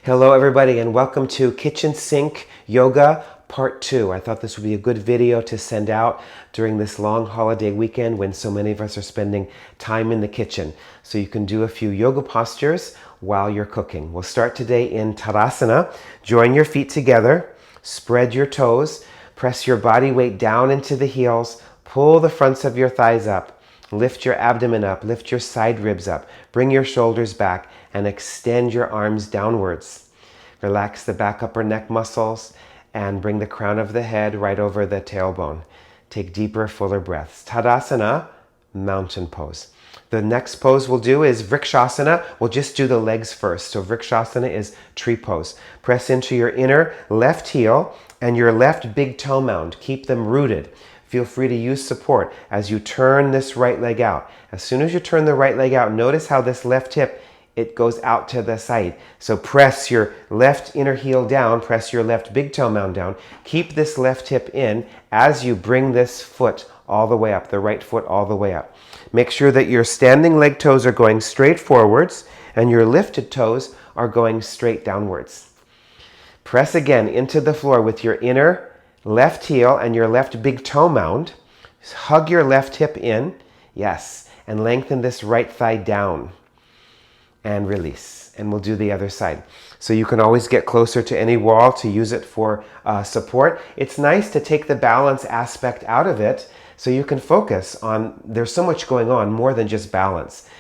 Hello everybody and welcome to Kitchen Sink Yoga Part 2. I thought this would be a good video to send out during this long holiday weekend when so many of us are spending time in the kitchen. So you can do a few yoga postures while you're cooking. We'll start today in Tadasana. Join your feet together, spread your toes, press your body weight down into the heels, pull the fronts of your thighs up, lift your abdomen up, lift your side ribs up, bring your shoulders back, and extend your arms downwards. Relax the back upper neck muscles and bring the crown of the head right over the tailbone. Take deeper, fuller breaths. Tadasana, mountain pose. The next pose we'll do is Vrksasana. We'll just do the legs first. So Vrksasana is tree pose. Press into your inner left heel and your left big toe mound. Keep them rooted. Feel free to use support as you turn this right leg out. As soon as you turn the right leg out, notice how this left hip, it goes out to the side. So press your left inner heel down, press your left big toe mound down. Keep this left hip in as you bring this foot all the way up, the right foot all the way up. Make sure that your standing leg toes are going straight forwards and your lifted toes are going straight downwards. Press again into the floor with your inner left heel and your left big toe mound. Hug your left hip in, yes, and lengthen this right thigh down. And release. And we'll do the other side. So you can always get closer to any wall to use it for support. It's nice to take the balance aspect out of it so you can focus on, there's so much going on more than just balance.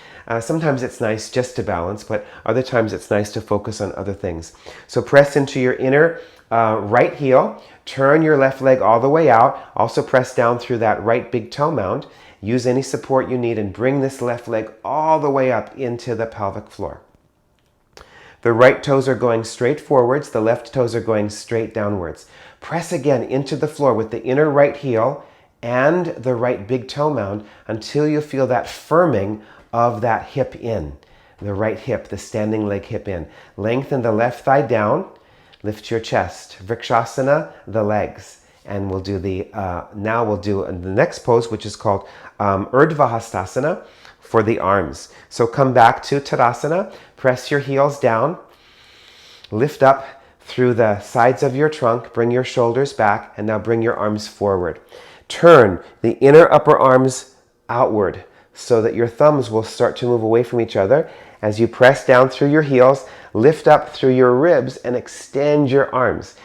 Sometimes it's nice just to balance, but other times it's nice to focus on other things. So press into your inner right heel, turn your left leg all the way out, also press down through that right big toe mound. Use any support you need and bring this left leg all the way up into the pelvic floor. The right toes are going straight forwards, the left toes are going straight downwards. Press again into the floor with the inner right heel and the right big toe mound until you feel that firming of that hip in. The right hip, the standing leg hip in. Lengthen the left thigh down, lift your chest. Vrksasana, the legs. And we'll do now we'll do the next pose, which is called Urdhva Hastasana for the arms. So come back to Tadasana, press your heels down, lift up through the sides of your trunk, bring your shoulders back, and now bring your arms forward. Turn the inner upper arms outward so that your thumbs will start to move away from each other. As you press down through your heels, lift up through your ribs and extend your arms.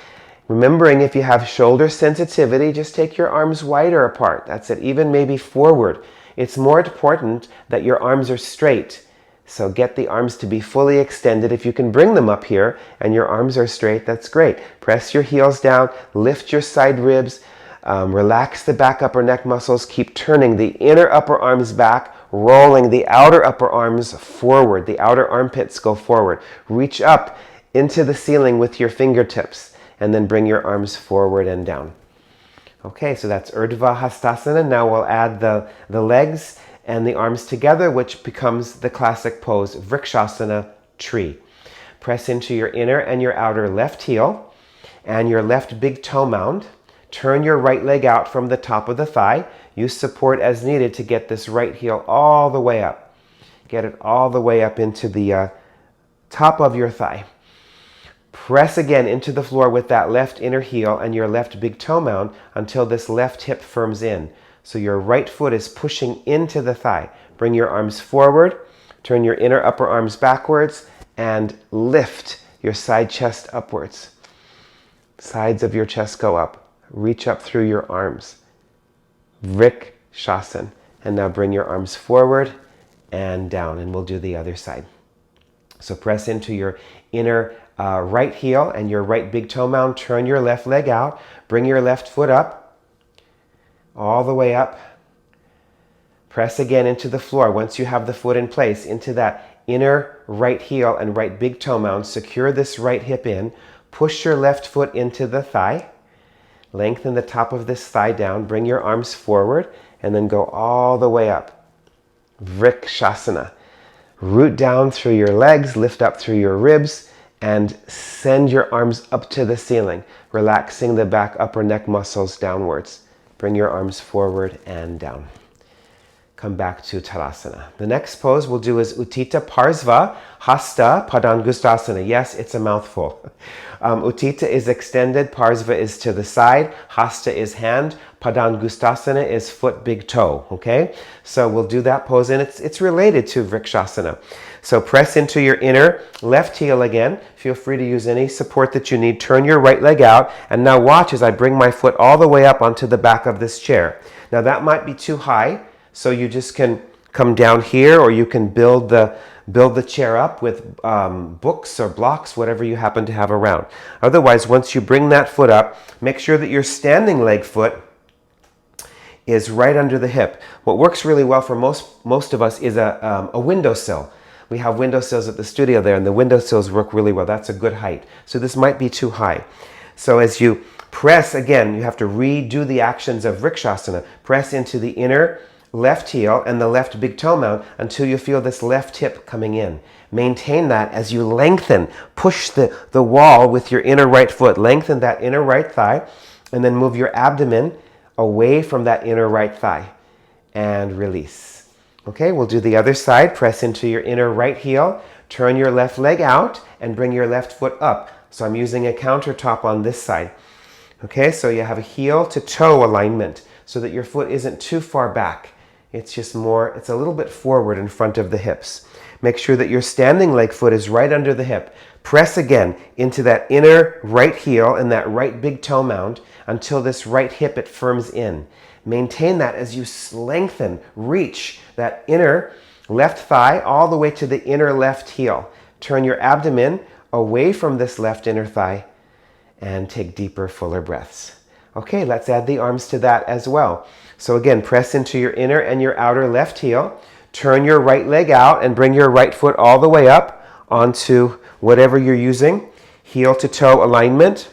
Remembering if you have shoulder sensitivity, just take your arms wider apart. That's it, even maybe forward. It's more important that your arms are straight. So get the arms to be fully extended. If you can bring them up here and your arms are straight, that's great. Press your heels down, lift your side ribs, relax the back upper neck muscles. Keep turning the inner upper arms back, rolling the outer upper arms forward. The outer armpits go forward. Reach up into the ceiling with your fingertips. And then bring your arms forward and down. Okay, so that's Urdhva Hastasana. Now we'll add the legs and the arms together, which becomes the classic pose, Vrksasana, tree. Press into your inner and your outer left heel and your left big toe mound. Turn your right leg out from the top of the thigh. Use support as needed to get this right heel all the way up. Get it all the way up into the top of your thigh. Press again into the floor with that left inner heel and your left big toe mound until this left hip firms in. So your right foot is pushing into the thigh. Bring your arms forward, turn your inner upper arms backwards, and lift your side chest upwards. Sides of your chest go up. Reach up through your arms. Vrksasana. And now bring your arms forward and down, and we'll do the other side. So press into your inner right heel and your right big toe mound. Turn your left leg out. Bring your left foot up, all the way up. Press again into the floor. Once you have the foot in place, into that inner right heel and right big toe mound. Secure this right hip in. Push your left foot into the thigh. Lengthen the top of this thigh down. Bring your arms forward and then go all the way up. Vrksasana. Root down through your legs, lift up through your ribs, and send your arms up to the ceiling, relaxing the back upper neck muscles downwards. Bring your arms forward and down. come back to Tadasana. The next pose we'll do is Utthita, Parsva, Hasta, Padanguusthasana. Yes, it's a mouthful. Utthita is extended, Parsva is to the side, Hasta is hand, Padanguusthasana is foot, big toe, okay? So we'll do that pose, and it's related to Vrksasana. So press into your inner left heel again. Feel free to use any support that you need. Turn your right leg out, and now watch as I bring my foot all the way up onto the back of this chair. Now that might be too high, so you just can come down here, or you can build the chair up with books or blocks, whatever you happen to have around. Otherwise, once you bring that foot up, make sure that your standing leg foot is right under the hip. What works really well for most of us is a windowsill. We have windowsills at the studio there, and the windowsills work really well. That's a good height. So this might be too high. So as you press, again, you have to redo the actions of Vrksasana. Press into the inner left heel and the left big toe mound until you feel this left hip coming in. Maintain that as you lengthen. Push the wall with your inner right foot. Lengthen that inner right thigh, and then move your abdomen away from that inner right thigh. And release. Okay, we'll do the other side. Press into your inner right heel. Turn your left leg out and bring your left foot up. So I'm using a countertop on this side. Okay, so you have a heel to toe alignment so that your foot isn't too far back. It's just more, it's a little bit forward in front of the hips. Make sure that your standing leg foot is right under the hip. Press again into that inner right heel and that right big toe mound until this right hip, it firms in. Maintain that as you lengthen, reach that inner left thigh all the way to the inner left heel. Turn your abdomen away from this left inner thigh and take deeper, fuller breaths. Okay, let's add the arms to that as well. So again, press into your inner and your outer left heel. Turn your right leg out and bring your right foot all the way up onto whatever you're using. Heel to toe alignment.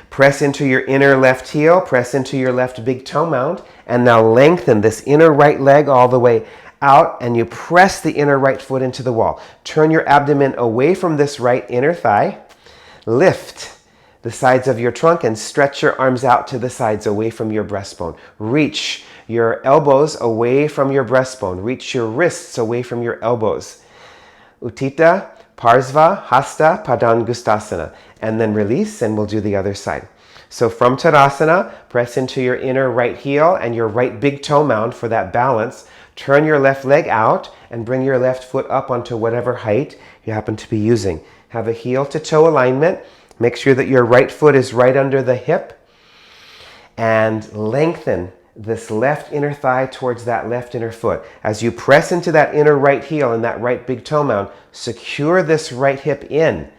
Press into your inner left heel, press into your left big toe mound, and now lengthen this inner right leg all the way out, and you press the inner right foot into the wall. Turn your abdomen away from this right inner thigh. Lift the sides of your trunk and stretch your arms out to the sides away from your breastbone. Reach your elbows away from your breastbone. Reach your wrists away from your elbows. Utthita, Parsva, Hasta, Padanguusthasana. And then release, and we'll do the other side. So from Tadasana, press into your inner right heel and your right big toe mound for that balance. Turn your left leg out and bring your left foot up onto whatever height you happen to be using. Have a heel to toe alignment. Make sure that your right foot is right under the hip. And lengthen this left inner thigh towards that left inner foot. As you press into that inner right heel and that right big toe mound, secure this right hip in.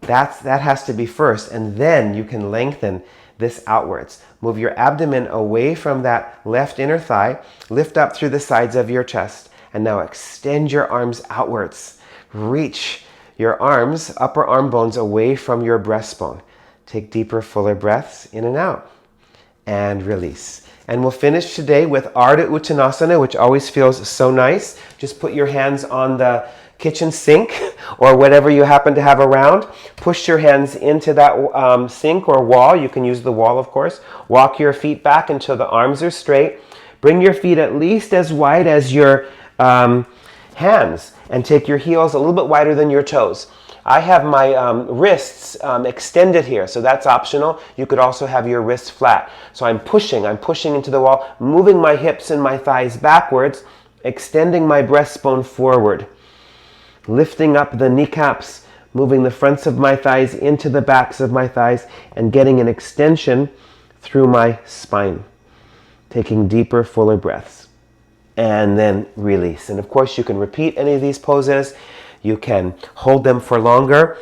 That has to be first, and then you can lengthen this outwards. Move your abdomen away from that left inner thigh. Lift up through the sides of your chest, and now extend your arms outwards. Reach your arms, upper arm bones away from your breastbone. Take deeper, fuller breaths in and out, and release. And we'll finish today with Ardha Uttanasana, which always feels so nice. Just put your hands on the kitchen sink or whatever you happen to have around. Push your hands into that sink or wall. You can use the wall, of course. Walk your feet back until the arms are straight. Bring your feet at least as wide as your hands, and take your heels a little bit wider than your toes. I have my wrists extended here, so that's optional. You could also have your wrists flat. So I'm pushing into the wall, moving my hips and my thighs backwards, extending my breastbone forward. Lifting up the kneecaps, moving the fronts of my thighs into the backs of my thighs, and getting an extension through my spine. Taking deeper, fuller breaths. And then release. And of course, you can repeat any of these poses. You can hold them for longer.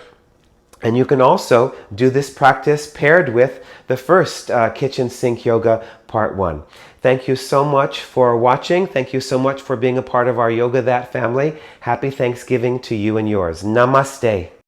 And you can also do this practice paired with the first Kitchen Sink Yoga Part 1. Thank you so much for watching. Thank you so much for being a part of our Yoga That family. Happy Thanksgiving to you and yours. Namaste.